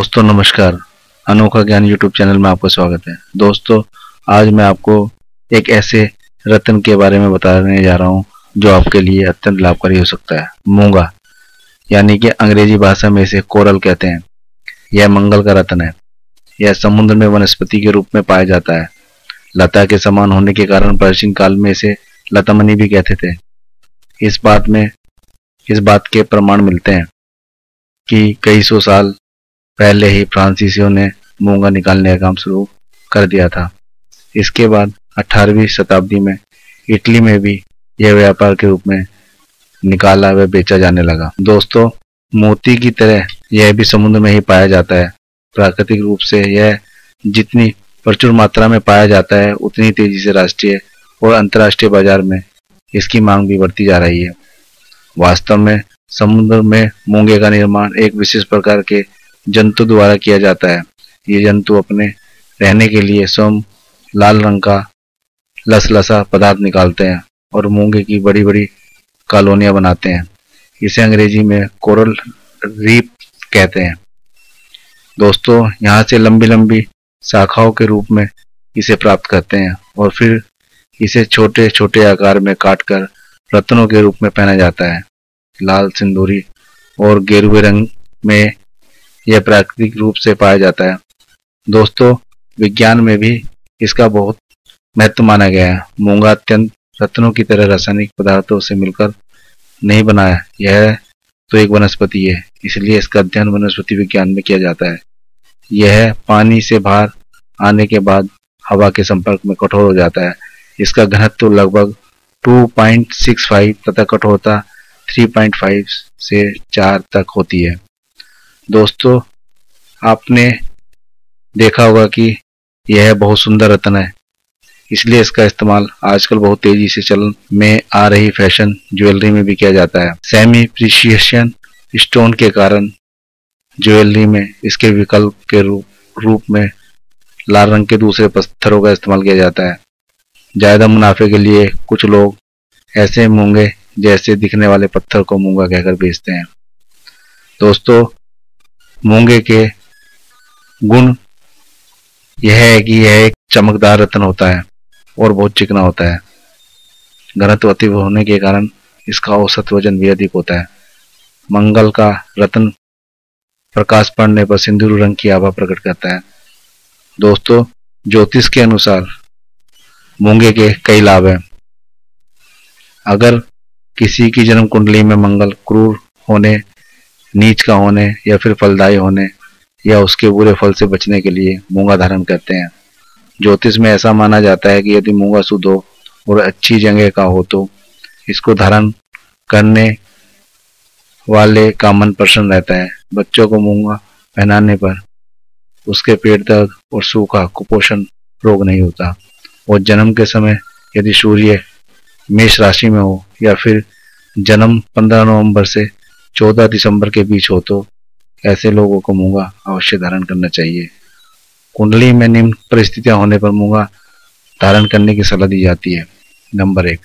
दोस्तों नमस्कार। अनोखा ज्ञान यूट्यूब चैनल में आपका स्वागत है। दोस्तों आज मैं आपको एक ऐसे रत्न के बारे में बताने जा रहा हूं जो आपके लिए अत्यंत लाभकारी हो सकता है। मूंगा यानी कि अंग्रेजी भाषा में इसे कोरल कहते हैं। यह मंगल का रत्न है। यह समुद्र में वनस्पति के रूप में पाया जाता है। लता के समान होने के कारण प्राचीन काल में इसे लतामणि भी कहते थे। इस बात के प्रमाण मिलते हैं कि कई सौ साल पहले ही फ्रांसीसियों ने मूंगा निकालने का काम शुरू कर दिया था। इसके बाद 18वीं शताब्दी में इटली में भी यह व्यापार के रूप में निकाला व बेचा जाने लगा। दोस्तों मोती की तरह यह भी समुद्र में ही पाया जाता है। प्राकृतिक रूप से यह जितनी प्रचुर मात्रा में पाया जाता है उतनी तेजी से राष्ट्रीय और अंतर्राष्ट्रीय बाजार में इसकी मांग भी बढ़ती जा रही है। वास्तव में समुद्र में मूंगे का निर्माण एक विशेष प्रकार के जंतु द्वारा किया जाता है। ये जंतु अपने रहने के लिए स्वयं लाल रंग का लसलसा पदार्थ निकालते हैं और मूंगे की बड़ी बड़ी कॉलोनियां बनाते हैं। इसे अंग्रेजी में कोरल रीफ कहते हैं। दोस्तों यहाँ से लंबी लंबी शाखाओं के रूप में इसे प्राप्त करते हैं और फिर इसे छोटे छोटे आकार में काटकर रत्नों के रूप में पहना जाता है। लाल, सिंदूरी और गेरुए रंग में यह प्राकृतिक रूप से पाया जाता है। दोस्तों विज्ञान में भी इसका बहुत महत्व माना गया है। मूंगा अत्यंत रत्नों की तरह रासायनिक पदार्थों से मिलकर नहीं बना है। यह तो एक वनस्पति है, इसलिए इसका अध्ययन वनस्पति विज्ञान में किया जाता है। यह पानी से बाहर आने के बाद हवा के संपर्क में कठोर हो जाता है। इसका घनत्व लगभग 2.65 तथा कठोरता 3.5 से 4 तक होती है। दोस्तों आपने देखा होगा कि यह बहुत सुंदर रत्न है, इसलिए इसका इस्तेमाल आजकल बहुत तेजी से चलन में आ रही फैशन ज्वेलरी में भी किया जाता है। सेमी प्रीशियस स्टोन के कारण ज्वेलरी में इसके विकल्प के रूप में लाल रंग के दूसरे पत्थरों का इस्तेमाल किया जाता है। ज्यादा मुनाफे के लिए कुछ लोग ऐसे मूंगे जैसे दिखने वाले पत्थर को मूंगा कहकर बेचते हैं। दोस्तों मूंगे के गुण यह है कि यह एक चमकदार रत्न होता है और बहुत चिकना होता है। घनत्व अधिक होने के कारण इसका औसत वजन भी अधिक होता है। मंगल का रत्न प्रकाश पड़ने पर सिंदूर रंग की आभा प्रकट करता है। दोस्तों ज्योतिष के अनुसार मूंगे के कई लाभ हैं। अगर किसी की जन्म कुंडली में मंगल क्रूर होने, नीच का होने या फिर फलदायी होने या उसके बुरे फल से बचने के लिए मूंगा धारण करते हैं। ज्योतिष में ऐसा माना जाता है कि यदि मूंगा शुद्ध हो और अच्छी जगह का हो तो इसको धारण करने वाले का मन प्रसन्न रहता है। बच्चों को मूंगा पहनाने पर उसके पेट दर्द और सूखा कुपोषण रोग नहीं होता। और जन्म के समय यदि सूर्य मेष राशि में हो या फिर जन्म 15 नवंबर से 14 दिसंबर के बीच हो तो ऐसे लोगों को मूंगा अवश्य धारण करना चाहिए। कुंडली में निम्न परिस्थितियां होने पर मूंगा धारण करने की सलाह दी जाती है। नंबर 1,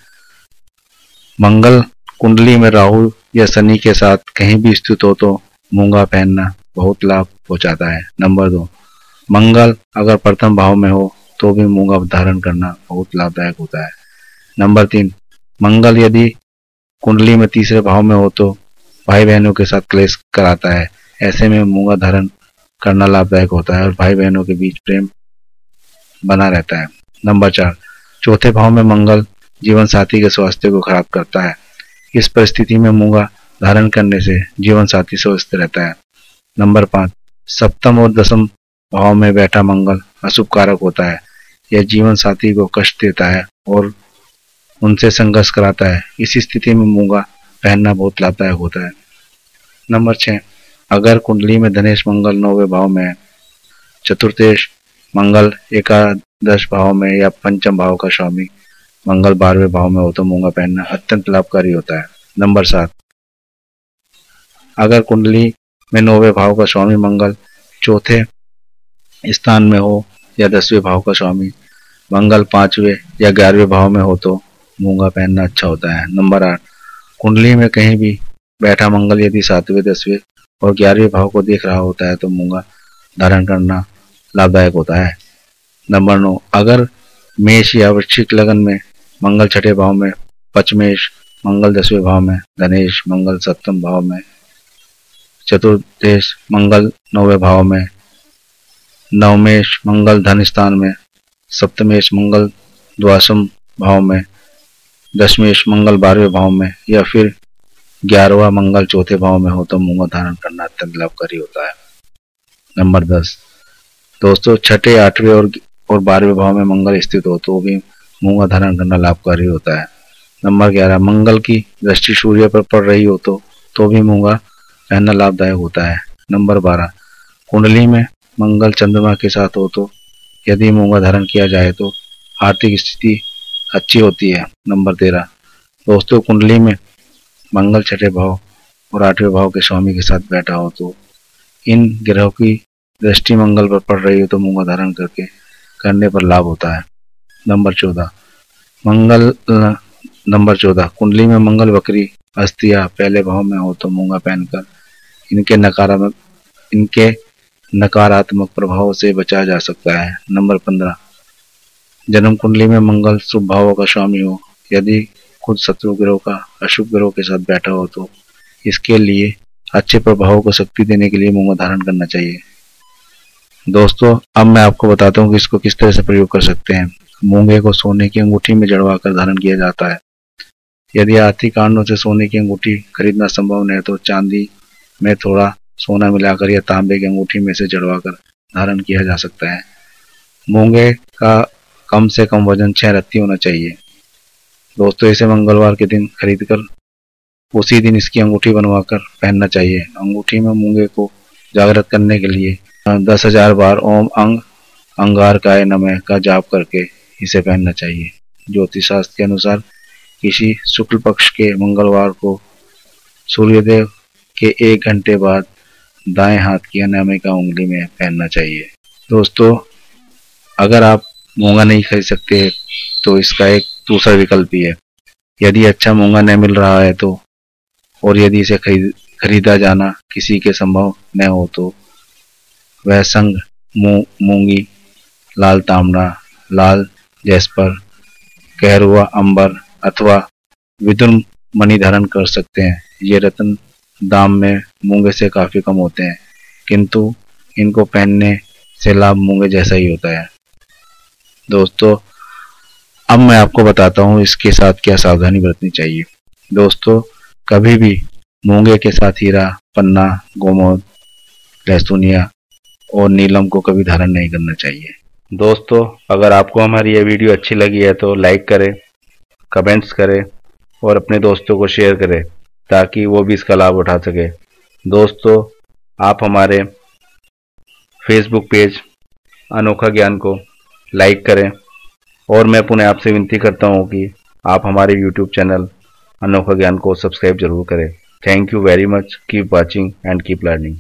मंगल कुंडली में राहु या शनि के साथ कहीं भी स्थित हो तो मूंगा पहनना बहुत लाभ पहुंचाता है। नंबर 2, मंगल अगर प्रथम भाव में हो तो भी मूंगा धारण करना बहुत लाभदायक होता है। नंबर 3, मंगल यदि कुंडली में तीसरे भाव में हो तो भाई बहनों के साथ क्लेश कराता है। ऐसे में मूंगा धारण करना लाभदायक होता है और भाई बहनों के बीच प्रेम बना रहता है। नंबर 4, चौथे भाव में मंगल जीवन साथी के स्वास्थ्य को खराब करता है। इस परिस्थिति में मूंगा धारण करने से जीवन साथी स्वस्थ रहता है। नंबर 5, सप्तम और दसम भाव में बैठा मंगल अशुभ कारक होता है। यह जीवन साथी को कष्ट देता है और उनसे संघर्ष कराता है। इस स्थिति में मूंगा पहनना बहुत लाभदायक होता है। नंबर 6, अगर कुंडली में धनेश मंगल 9वें भाव में है, चतुर्थेश मंगल एकादश भाव में या पंचम भाव का स्वामी मंगल 12वें भाव में हो तो मूंगा पहनना अत्यंत लाभकारी होता है। नंबर 7, अगर कुंडली में 9वें भाव का स्वामी मंगल चौथे स्थान में हो या 10वें भाव का स्वामी मंगल 5वें या 11वें भाव में हो तो मूंगा पहनना अच्छा होता है। नंबर 8, कुंडली में कहीं भी बैठा मंगल यदि 7वें, 10वें और 11वें भाव को देख रहा होता है तो मूंगा धारण करना लाभदायक होता है। नंबर 9, अगर मेष या वृश्चिक लगन में मंगल छठे भाव में, पचमेश मंगल 10वें भाव में, धनेश मंगल 7वें भाव में, चतुर्देश मंगल 9वें भाव में, नवमेश मंगल धन स्थान में, सप्तमेश मंगल द्वादशम भाव में, दशमेश मंगल 12वें भाव में, या फिर 11वां मंगल चौथे भाव में हो तो मूंगा धारण करना अत्यंत लाभकारी होता है। नंबर 10, दोस्तों छठे, 8वें और 12वें भाव में मंगल स्थित हो तो भी मूंगा धारण करना लाभकारी होता है। नंबर 11, मंगल की दृष्टि सूर्य पर पड़ रही हो तो भी मूंगा पहनना लाभदायक होता है। नंबर 12, कुंडली में मंगल चंद्रमा के साथ हो तो यदि मूंगा धारण किया जाए तो आर्थिक स्थिति अच्छी होती है। नंबर 13, दोस्तों कुंडली में मंगल छठे भाव और 8वें भाव के स्वामी के साथ बैठा हो तो इन ग्रहों की दृष्टि मंगल पर पड़ रही हो तो मूंगा धारण करने पर लाभ होता है। नंबर 14, कुंडली में मंगल वक्री अस्थिया पहले भाव में हो तो मूंगा पहनकर इनके नकारात्मक प्रभाव से बचा जा सकता है। नंबर 15, जन्म कुंडली में मंगल शुभ भावों का स्वामी हो, यदि खुद शत्रु ग्रह का अशुभ ग्रह के साथ बैठा हो तो इसके लिए अच्छे प्रभावों को शक्ति देने के लिए मूंगा धारण करना चाहिए। दोस्तों अब मैं आपको बताता हूँ कि इसको किस तरह से प्रयोग कर सकते हैं। मूंगे को सोने की अंगूठी में जड़वा कर धारण किया जाता है। यदि आर्थिक कारणों से सोने की अंगूठी खरीदना संभव नहीं है तो चांदी में थोड़ा सोना मिलाकर या तांबे की अंगूठी में से जड़वाकर धारण किया जा सकता है। मूंगे का कम से कम वजन 6 रत्ती होना चाहिए। दोस्तों इसे मंगलवार के दिन खरीदकर उसी दिन इसकी अंगूठी बनवाकर पहनना चाहिए। अंगूठी में मूंगे को जागृत करने के लिए 10,000 बार ओम अंगारकाय नमः का जाप करके इसे पहनना चाहिए। ज्योतिष शास्त्र के अनुसार किसी शुक्ल पक्ष के मंगलवार को सूर्योदय के 1 घंटे बाद दाएं हाथ की अनामिका उंगली में पहनना चाहिए। दोस्तों अगर आप मूंगा नहीं खरीद सकते तो इसका एक दूसरा विकल्प भी है। यदि अच्छा मूंगा नहीं मिल रहा है तो और यदि इसे खरीदा जाना किसी के संभव न हो तो वह संग मूंगी, लाल तांबा, लाल जैस्पर, कहरुआ अंबर अथवा विदुर मणि धारण कर सकते हैं। ये रत्न दाम में मूंगे से काफी कम होते हैं, किंतु इनको पहनने से लाभ मूंगे जैसा ही होता है। दोस्तों अब मैं आपको बताता हूँ इसके साथ क्या सावधानी बरतनी चाहिए। दोस्तों कभी भी मूंगे के साथ हीरा, पन्ना, गोमोद, लहसुनिया और नीलम को कभी धारण नहीं करना चाहिए। दोस्तों अगर आपको हमारी यह वीडियो अच्छी लगी है तो लाइक करें, कमेंट्स करें और अपने दोस्तों को शेयर करें ताकि वो भी इसका लाभ उठा सके। दोस्तों आप हमारे फेसबुक पेज अनोखा ज्ञान को लाइक करें और मैं पुनः आपसे विनती करता हूँ कि आप हमारे यूट्यूब चैनल अनोखा ज्ञान को सब्सक्राइब जरूर करें। Thank you very much. Keep watching and keep learning.